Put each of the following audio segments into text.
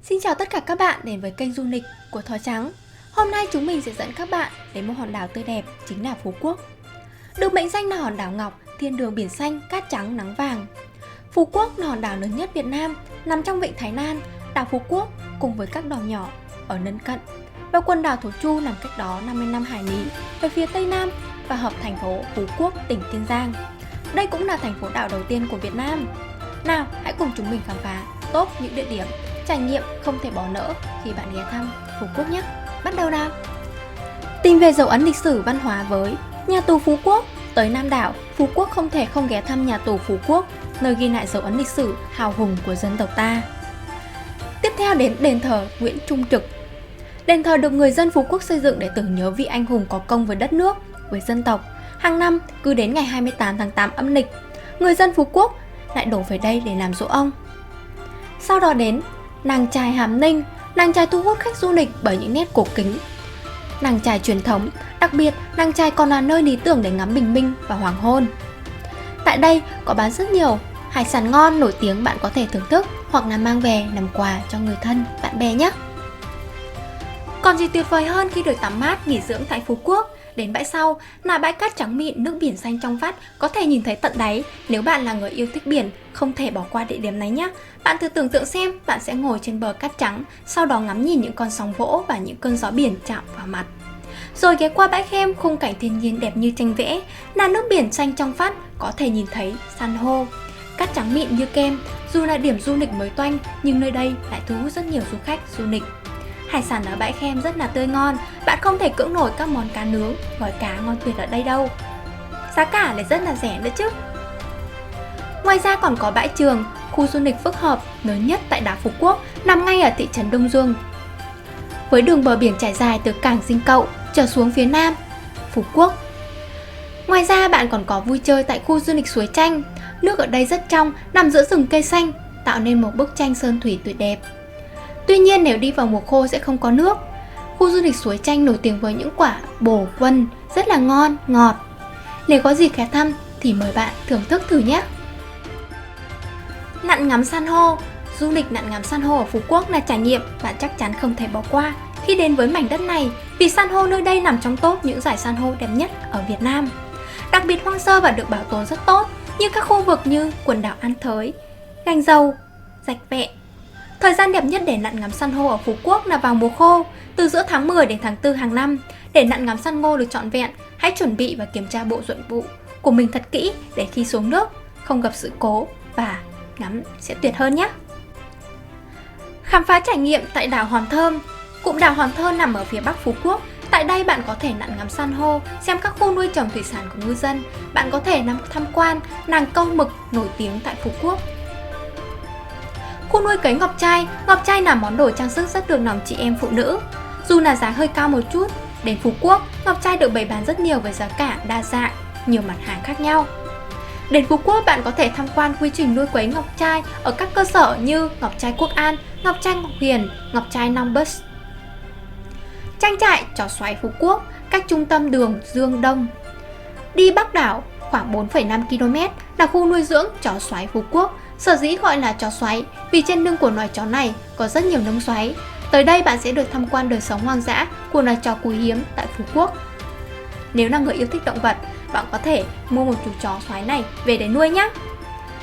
Xin chào tất cả các bạn đến với kênh du lịch của Thỏ Trắng. Hôm nay chúng mình sẽ dẫn các bạn đến một hòn đảo tươi đẹp chính là Phú Quốc. Được mệnh danh là hòn đảo ngọc, thiên đường biển xanh, cát trắng, nắng vàng. Phú Quốc là hòn đảo lớn nhất Việt Nam, nằm trong vịnh Thái Lan. Đảo Phú Quốc cùng với các đảo nhỏ ở lân cận và quần đảo Thổ Chu nằm cách đó 55 hải lý về phía tây nam và hợp thành phố Phú Quốc, tỉnh Kiên Giang. Đây cũng là thành phố đảo đầu tiên của Việt Nam. Nào, hãy cùng chúng mình khám phá top những địa điểm trải nghiệm không thể bỏ lỡ khi bạn ghé thăm Phú Quốc nhé. Bắt đầu nào! Tìm về dấu ấn lịch sử văn hóa với nhà tù Phú Quốc. Tới Nam đảo, Phú Quốc không thể không ghé thăm nhà tù Phú Quốc, nơi ghi lại dấu ấn lịch sử hào hùng của dân tộc ta. Tiếp theo đến đền thờ Nguyễn Trung Trực. Đền thờ được người dân Phú Quốc xây dựng để tưởng nhớ vị anh hùng có công với đất nước, với dân tộc. Hàng năm, cứ đến ngày 28 tháng 8 âm lịch, người dân Phú Quốc lại đổ về đây để làm giỗ ông. Sau đó đến làng chài Hàm Ninh. Làng chài thu hút khách du lịch bởi những nét cổ kính, làng chài truyền thống. Đặc biệt, làng chài còn là nơi lý tưởng để ngắm bình minh và hoàng hôn. Tại đây có bán rất nhiều hải sản ngon nổi tiếng, bạn có thể thưởng thức hoặc là mang về làm quà cho người thân, bạn bè nhé. Còn gì tuyệt vời hơn khi được tắm mát, nghỉ dưỡng tại Phú Quốc. Đến bãi sau là bãi cát trắng mịn, nước biển xanh trong vắt, có thể nhìn thấy tận đáy. Nếu bạn là người yêu thích biển, không thể bỏ qua địa điểm này nhé. Bạn thử tưởng tượng xem, bạn sẽ ngồi trên bờ cát trắng, sau đó ngắm nhìn những con sóng vỗ và những cơn gió biển chạm vào mặt. Rồi ghé qua bãi Khem, khung cảnh thiên nhiên đẹp như tranh vẽ, là nước biển xanh trong vắt, có thể nhìn thấy san hô, cát trắng mịn như kem. Dù là điểm du lịch mới toanh, nhưng nơi đây lại thu hút rất nhiều du khách du lịch. Hải sản ở bãi Khem rất là tươi ngon, bạn không thể cưỡng nổi các món cá nướng, gỏi cá ngon tuyệt ở đây đâu. Giá cả lại rất là rẻ nữa chứ. Ngoài ra còn có bãi Trường, khu du lịch phức hợp lớn nhất tại đảo Phú Quốc, nằm ngay ở thị trấn Đông Dương. Với đường bờ biển trải dài từ cảng Dinh Cậu trở xuống phía nam Phú Quốc. Ngoài ra bạn còn có vui chơi tại khu du lịch Suối Chanh. Nước ở đây rất trong, nằm giữa rừng cây xanh, tạo nên một bức tranh sơn thủy tuyệt đẹp. Tuy nhiên nếu đi vào mùa khô sẽ không có nước. Khu du lịch Suối Chanh nổi tiếng với những quả bồ quân rất là ngon, ngọt. Nếu có dịp ghé thăm thì mời bạn thưởng thức thử nhé. Lặn ngắm san hô. Du lịch lặn ngắm san hô ở Phú Quốc là trải nghiệm bạn chắc chắn không thể bỏ qua khi đến với mảnh đất này, vì san hô nơi đây nằm trong top những dải san hô đẹp nhất ở Việt Nam. Đặc biệt hoang sơ và được bảo tồn rất tốt, như các khu vực như quần đảo An Thới, Gành Dầu, Rạch Vẹ. Thời gian đẹp nhất để lặn ngắm san hô ở Phú Quốc là vào mùa khô, từ giữa tháng 10 đến tháng 4 hàng năm. Để lặn ngắm san hô được trọn vẹn, hãy chuẩn bị và kiểm tra bộ dụng cụ của mình thật kỹ để khi xuống nước không gặp sự cố và ngắm sẽ tuyệt hơn nhé. Khám phá trải nghiệm tại đảo Hòn Thơm. Cụm đảo Hòn Thơm nằm ở phía bắc Phú Quốc. Tại đây bạn có thể lặn ngắm san hô, xem các khu nuôi trồng thủy sản của ngư dân. Bạn có thể tham quan làng câu mực nổi tiếng tại Phú Quốc. Khu nuôi cấy ngọc trai là món đồ trang sức rất được lòng chị em phụ nữ. Dù là giá hơi cao một chút, đến Phú Quốc, ngọc trai được bày bán rất nhiều với giá cả đa dạng, nhiều mặt hàng khác nhau. Đến Phú Quốc bạn có thể tham quan quy trình nuôi cấy ngọc trai ở các cơ sở như Ngọc Trai Quốc An, Ngọc Trai Ngọc Hiền, Ngọc Trai Long Bus. Trang trại chó xoáy Phú Quốc, cách trung tâm đường Dương Đông đi Bắc đảo khoảng 4,5 km là khu nuôi dưỡng chó xoáy Phú Quốc. Sở dĩ gọi là chó xoáy vì trên lưng của loài chó này có rất nhiều nấm xoáy. Tới đây bạn sẽ được tham quan đời sống hoang dã của loài chó quý hiếm tại Phú Quốc. Nếu là người yêu thích động vật, bạn có thể mua một chú chó xoáy này về để nuôi nhé.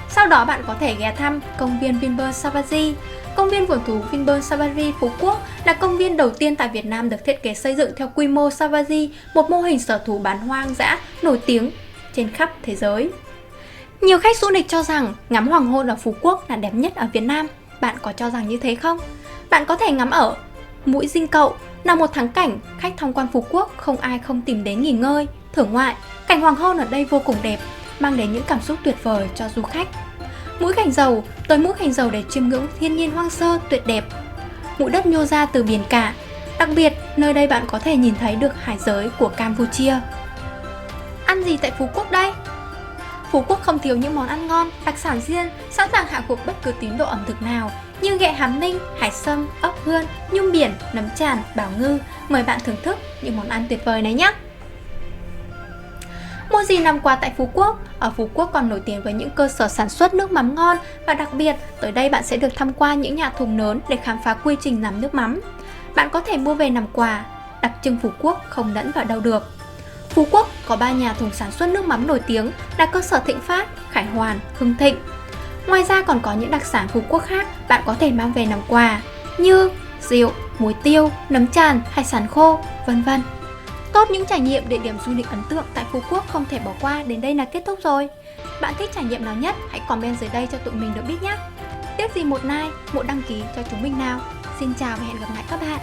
Sau đó bạn có thể ghé thăm công viên Vinpearl Safari. Công viên vườn thú Vinpearl Safari Phú Quốc là công viên đầu tiên tại Việt Nam được thiết kế xây dựng theo quy mô Safari, một mô hình sở thú bán hoang dã nổi tiếng trên khắp thế giới. Nhiều khách du lịch cho rằng ngắm hoàng hôn ở Phú Quốc là đẹp nhất ở Việt Nam. Bạn có cho rằng như thế không? Bạn có thể ngắm ở mũi Dinh Cậu, là một thắng cảnh khách tham quan Phú Quốc không ai không tìm đến nghỉ ngơi, thưởng ngoại. Cảnh hoàng hôn ở đây vô cùng đẹp, mang đến những cảm xúc tuyệt vời cho du khách. Mũi Gành Dầu, tới mũi Gành Dầu để chiêm ngưỡng thiên nhiên hoang sơ tuyệt đẹp. Mũi đất nhô ra từ biển cả. Đặc biệt, nơi đây bạn có thể nhìn thấy được hải giới của Campuchia. Ăn gì tại Phú Quốc đây? Phú Quốc không thiếu những món ăn ngon, đặc sản riêng, sẵn sàng hạ gục bất cứ tín đồ ẩm thực nào như ghẹ Hàm Ninh, hải sâm, ốc hương, nhum biển, nấm tràn, bảo ngư. Mời bạn thưởng thức những món ăn tuyệt vời này nhé. Mua gì làm quà tại Phú Quốc? Ở Phú Quốc còn nổi tiếng với những cơ sở sản xuất nước mắm ngon, và đặc biệt, tới đây bạn sẽ được tham quan những nhà thùng lớn để khám phá quy trình làm nước mắm. Bạn có thể mua về làm quà, đặc trưng Phú Quốc không lẫn vào đâu được. Phú Quốc có 3 nhà thùng sản xuất nước mắm nổi tiếng là cơ sở Thịnh Phát, Khải Hoàn, Hưng Thịnh. Ngoài ra còn có những đặc sản Phú Quốc khác bạn có thể mang về làm quà như rượu, muối tiêu, nấm tràn, hải sản khô, vân vân. Top những trải nghiệm địa điểm du lịch ấn tượng tại Phú Quốc không thể bỏ qua đến đây là kết thúc rồi. Bạn thích trải nghiệm nào nhất? Hãy comment dưới đây cho tụi mình được biết nhé. Tiếc gì một like, một đăng ký cho chúng mình nào. Xin chào và hẹn gặp lại các bạn.